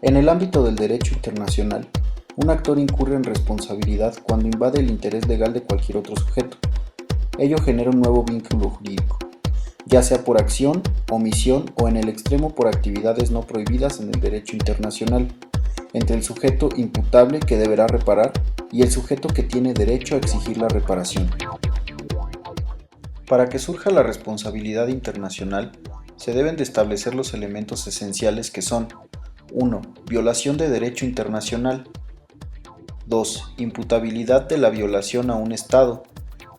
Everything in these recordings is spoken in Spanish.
En el ámbito del derecho internacional, un actor incurre en responsabilidad cuando invade el interés legal de cualquier otro sujeto. Ello genera un nuevo vínculo jurídico, ya sea por acción, omisión o en el extremo por actividades no prohibidas en el derecho internacional, entre el sujeto imputable que deberá reparar y el sujeto que tiene derecho a exigir la reparación. Para que surja la responsabilidad internacional, se deben de establecer los elementos esenciales que son: 1. Violación de derecho internacional. 2. Imputabilidad de la violación a un Estado.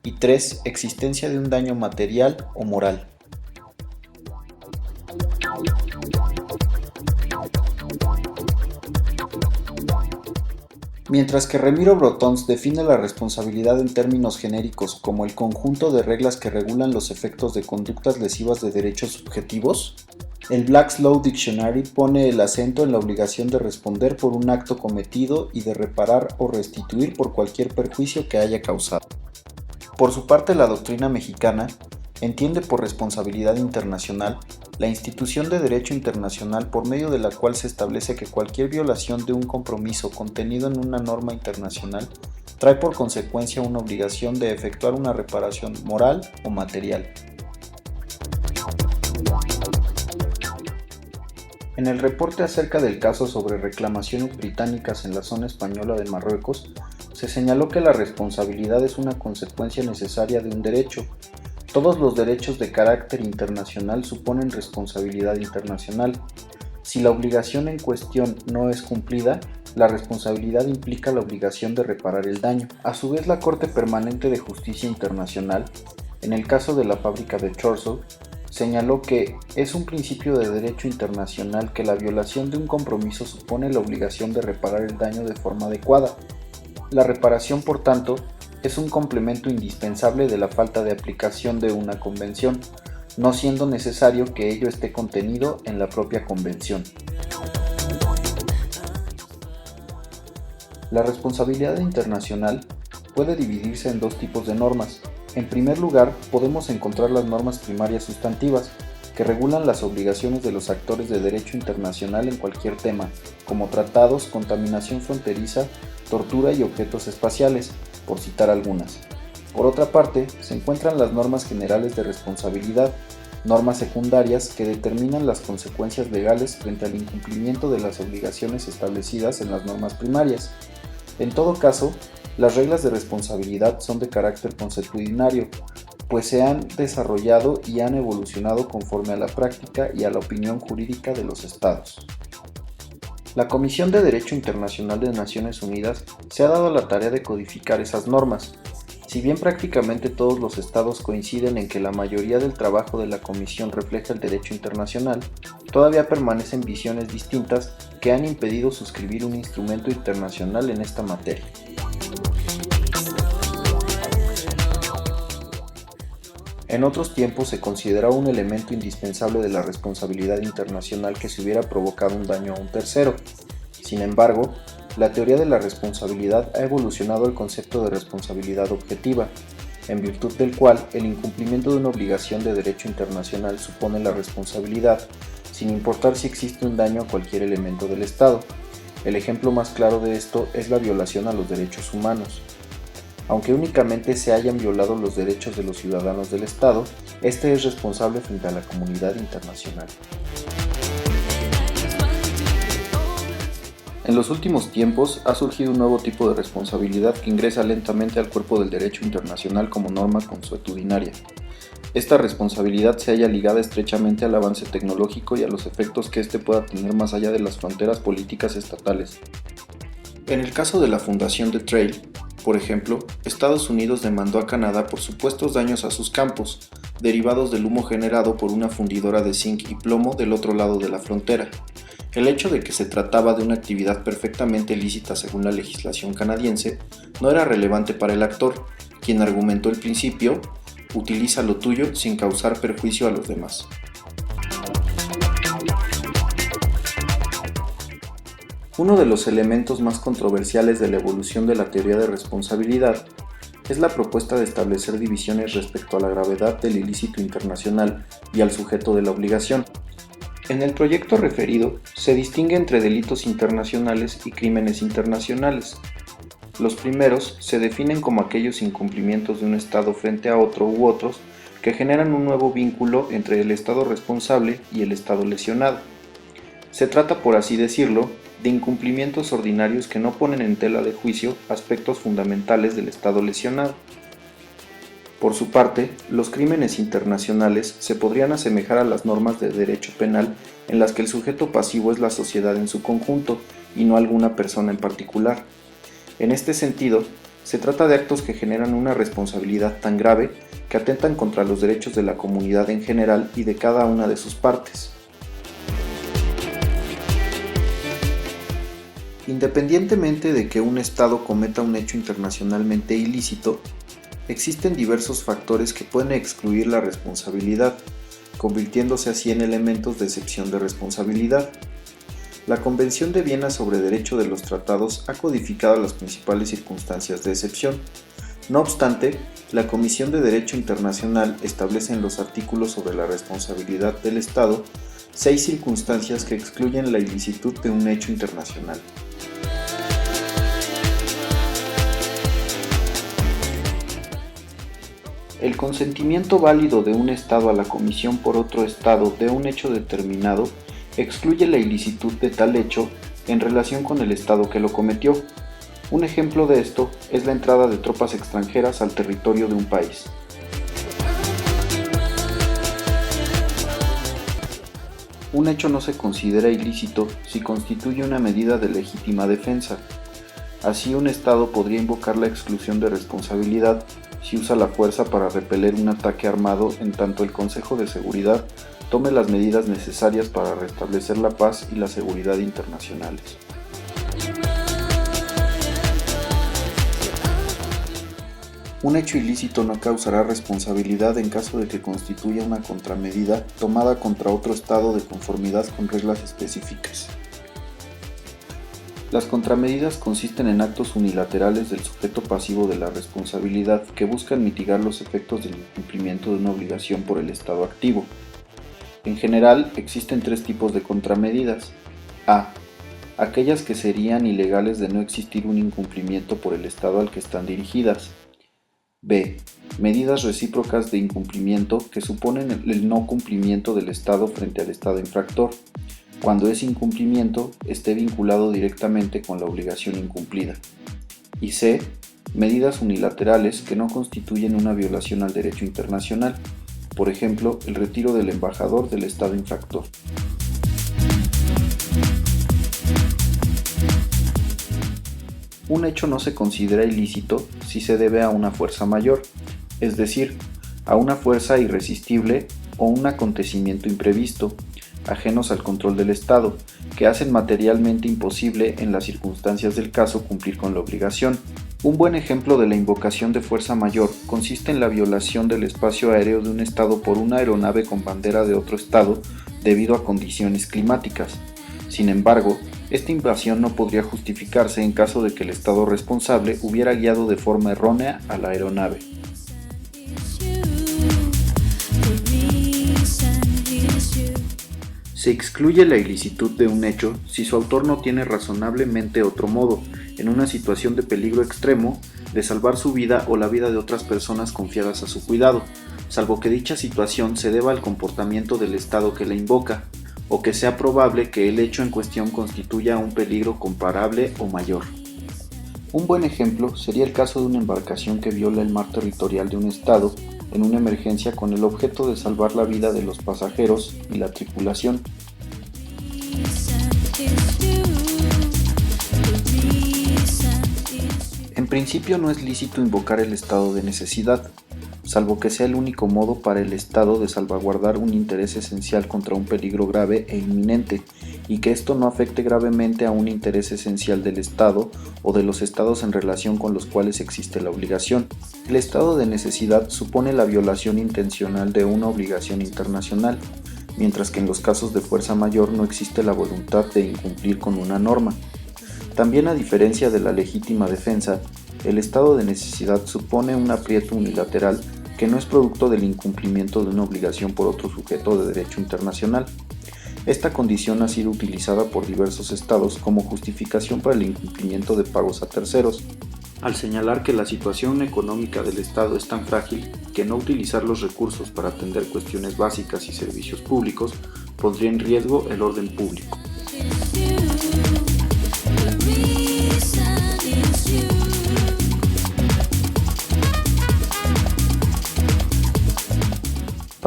Y 3. Existencia de un daño material o moral. Mientras que Remiro Brotons define la responsabilidad en términos genéricos como el conjunto de reglas que regulan los efectos de conductas lesivas de derechos subjetivos, el Black's Law Dictionary pone el acento en la obligación de responder por un acto cometido y de reparar o restituir por cualquier perjuicio que haya causado. Por su parte, la doctrina mexicana entiende por responsabilidad internacional la institución de derecho internacional por medio de la cual se establece que cualquier violación de un compromiso contenido en una norma internacional trae por consecuencia una obligación de efectuar una reparación moral o material. En el reporte acerca del caso sobre reclamaciones británicas en la zona española de Marruecos, se señaló que la responsabilidad es una consecuencia necesaria de un derecho. Todos los derechos de carácter internacional suponen responsabilidad internacional. Si la obligación en cuestión no es cumplida, la responsabilidad implica la obligación de reparar el daño. A su vez, la Corte Permanente de Justicia Internacional, en el caso de la fábrica de Chorzów, señaló que es un principio de derecho internacional que la violación de un compromiso supone la obligación de reparar el daño de forma adecuada. La reparación, por tanto, es un complemento indispensable de la falta de aplicación de una convención, no siendo necesario que ello esté contenido en la propia convención. La responsabilidad internacional puede dividirse en dos tipos de normas. En primer lugar, podemos encontrar las normas primarias sustantivas, que regulan las obligaciones de los actores de derecho internacional en cualquier tema, como tratados, contaminación fronteriza, tortura y objetos espaciales, por citar algunas. Por otra parte, se encuentran las normas generales de responsabilidad, normas secundarias que determinan las consecuencias legales frente al incumplimiento de las obligaciones establecidas en las normas primarias. En todo caso, las reglas de responsabilidad son de carácter consuetudinario, pues se han desarrollado y han evolucionado conforme a la práctica y a la opinión jurídica de los Estados. La Comisión de Derecho Internacional de Naciones Unidas se ha dado la tarea de codificar esas normas. Si bien prácticamente todos los estados coinciden en que la mayoría del trabajo de la Comisión refleja el derecho internacional, todavía permanecen visiones distintas que han impedido suscribir un instrumento internacional en esta materia. En otros tiempos se consideraba un elemento indispensable de la responsabilidad internacional que se hubiera provocado un daño a un tercero. Sin embargo, la teoría de la responsabilidad ha evolucionado al concepto de responsabilidad objetiva, en virtud del cual el incumplimiento de una obligación de derecho internacional supone la responsabilidad, sin importar si existe un daño a cualquier elemento del Estado. El ejemplo más claro de esto es la violación a los derechos humanos. Aunque únicamente se hayan violado los derechos de los ciudadanos del Estado, este es responsable frente a la comunidad internacional. En los últimos tiempos ha surgido un nuevo tipo de responsabilidad que ingresa lentamente al cuerpo del derecho internacional como norma consuetudinaria. Esta responsabilidad se halla ligada estrechamente al avance tecnológico y a los efectos que éste pueda tener más allá de las fronteras políticas estatales. En el caso de la fundación de Trail, por ejemplo, Estados Unidos demandó a Canadá por supuestos daños a sus campos, derivados del humo generado por una fundidora de zinc y plomo del otro lado de la frontera. El hecho de que se trataba de una actividad perfectamente lícita según la legislación canadiense no era relevante para el actor, quien argumentó el principio: utiliza lo tuyo sin causar perjuicio a los demás. Uno de los elementos más controversiales de la evolución de la teoría de responsabilidad es la propuesta de establecer divisiones respecto a la gravedad del ilícito internacional y al sujeto de la obligación. En el proyecto referido, se distingue entre delitos internacionales y crímenes internacionales. Los primeros se definen como aquellos incumplimientos de un Estado frente a otro u otros que generan un nuevo vínculo entre el Estado responsable y el Estado lesionado. Se trata, por así decirlo, de incumplimientos ordinarios que no ponen en tela de juicio aspectos fundamentales del Estado lesionado. Por su parte, los crímenes internacionales se podrían asemejar a las normas de derecho penal en las que el sujeto pasivo es la sociedad en su conjunto y no alguna persona en particular. En este sentido, se trata de actos que generan una responsabilidad tan grave que atentan contra los derechos de la comunidad en general y de cada una de sus partes. Independientemente de que un Estado cometa un hecho internacionalmente ilícito, existen diversos factores que pueden excluir la responsabilidad, convirtiéndose así en elementos de excepción de responsabilidad. La Convención de Viena sobre Derecho de los Tratados ha codificado las principales circunstancias de excepción. No obstante, la Comisión de Derecho Internacional establece en los artículos sobre la responsabilidad del Estado 6 circunstancias que excluyen la ilicitud de un hecho internacional. El consentimiento válido de un Estado a la comisión por otro Estado de un hecho determinado excluye la ilicitud de tal hecho en relación con el Estado que lo cometió. Un ejemplo de esto es la entrada de tropas extranjeras al territorio de un país. Un hecho no se considera ilícito si constituye una medida de legítima defensa. Así, un Estado podría invocar la exclusión de responsabilidad si usa la fuerza para repeler un ataque armado en tanto el Consejo de Seguridad tome las medidas necesarias para restablecer la paz y la seguridad internacionales. Un hecho ilícito no causará responsabilidad en caso de que constituya una contramedida tomada contra otro Estado de conformidad con reglas específicas. Las contramedidas consisten en actos unilaterales del sujeto pasivo de la responsabilidad que buscan mitigar los efectos del incumplimiento de una obligación por el Estado activo. En general, existen 3 tipos de contramedidas. A. Aquellas que serían ilegales de no existir un incumplimiento por el Estado al que están dirigidas. B. Medidas recíprocas de incumplimiento que suponen el no cumplimiento del Estado frente al Estado infractor, cuando ese incumplimiento esté vinculado directamente con la obligación incumplida. Y C. Medidas unilaterales que no constituyen una violación al derecho internacional, por ejemplo, el retiro del embajador del Estado infractor. Un hecho no se considera ilícito si se debe a una fuerza mayor, es decir, a una fuerza irresistible o un acontecimiento imprevisto, ajenos al control del Estado, que hacen materialmente imposible en las circunstancias del caso cumplir con la obligación. Un buen ejemplo de la invocación de fuerza mayor consiste en la violación del espacio aéreo de un Estado por una aeronave con bandera de otro Estado debido a condiciones climáticas. Sin embargo, esta invasión no podría justificarse en caso de que el Estado responsable hubiera guiado de forma errónea a la aeronave. Se excluye la ilicitud de un hecho si su autor no tiene razonablemente otro modo, en una situación de peligro extremo, de salvar su vida o la vida de otras personas confiadas a su cuidado, salvo que dicha situación se deba al comportamiento del Estado que la invoca, o que sea probable que el hecho en cuestión constituya un peligro comparable o mayor. Un buen ejemplo sería el caso de una embarcación que viola el mar territorial de un Estado en una emergencia con el objeto de salvar la vida de los pasajeros y la tripulación. En principio no es lícito invocar el estado de necesidad, salvo que sea el único modo para el Estado de salvaguardar un interés esencial contra un peligro grave e inminente, y que esto no afecte gravemente a un interés esencial del Estado o de los Estados en relación con los cuales existe la obligación. El estado de necesidad supone la violación intencional de una obligación internacional, mientras que en los casos de fuerza mayor no existe la voluntad de incumplir con una norma. También, a diferencia de la legítima defensa, el estado de necesidad supone un aprieto unilateral que no es producto del incumplimiento de una obligación por otro sujeto de derecho internacional. Esta condición ha sido utilizada por diversos estados como justificación para el incumplimiento de pagos a terceros, al señalar que la situación económica del Estado es tan frágil que no utilizar los recursos para atender cuestiones básicas y servicios públicos pondría en riesgo el orden público.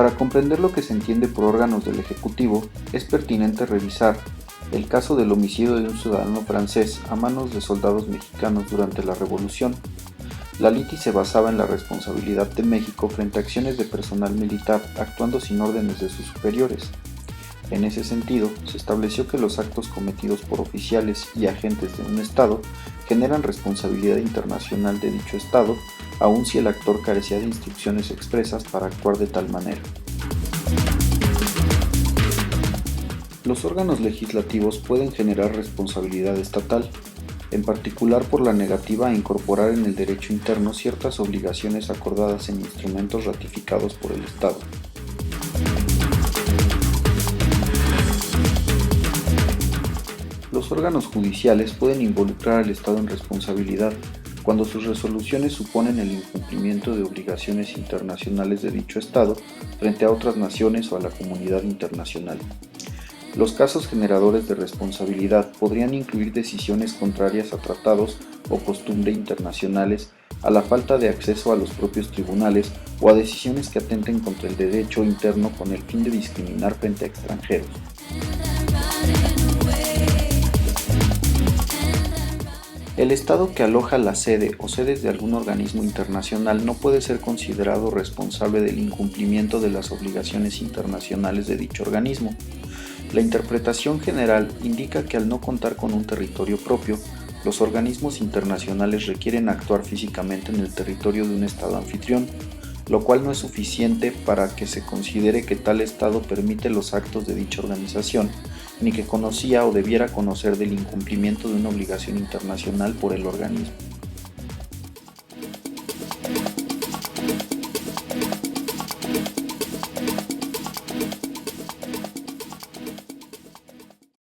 Para comprender lo que se entiende por órganos del Ejecutivo, es pertinente revisar el caso del homicidio de un ciudadano francés a manos de soldados mexicanos durante la Revolución. La litis se basaba en la responsabilidad de México frente a acciones de personal militar actuando sin órdenes de sus superiores. En ese sentido, se estableció que los actos cometidos por oficiales y agentes de un Estado generan responsabilidad internacional de dicho Estado, aun si el actor carecía de instrucciones expresas para actuar de tal manera. Los órganos legislativos pueden generar responsabilidad estatal, en particular por la negativa a incorporar en el derecho interno ciertas obligaciones acordadas en instrumentos ratificados por el Estado. Los órganos judiciales pueden involucrar al Estado en responsabilidad cuando sus resoluciones suponen el incumplimiento de obligaciones internacionales de dicho Estado frente a otras naciones o a la comunidad internacional. Los casos generadores de responsabilidad podrían incluir decisiones contrarias a tratados o costumbre internacionales, a la falta de acceso a los propios tribunales o a decisiones que atenten contra el derecho interno con el fin de discriminar frente a extranjeros. El Estado que aloja la sede o sedes de algún organismo internacional no puede ser considerado responsable del incumplimiento de las obligaciones internacionales de dicho organismo. La interpretación general indica que al no contar con un territorio propio, los organismos internacionales requieren actuar físicamente en el territorio de un Estado anfitrión, lo cual no es suficiente para que se considere que tal Estado permite los actos de dicha organización, ni que conocía o debiera conocer del incumplimiento de una obligación internacional por el organismo.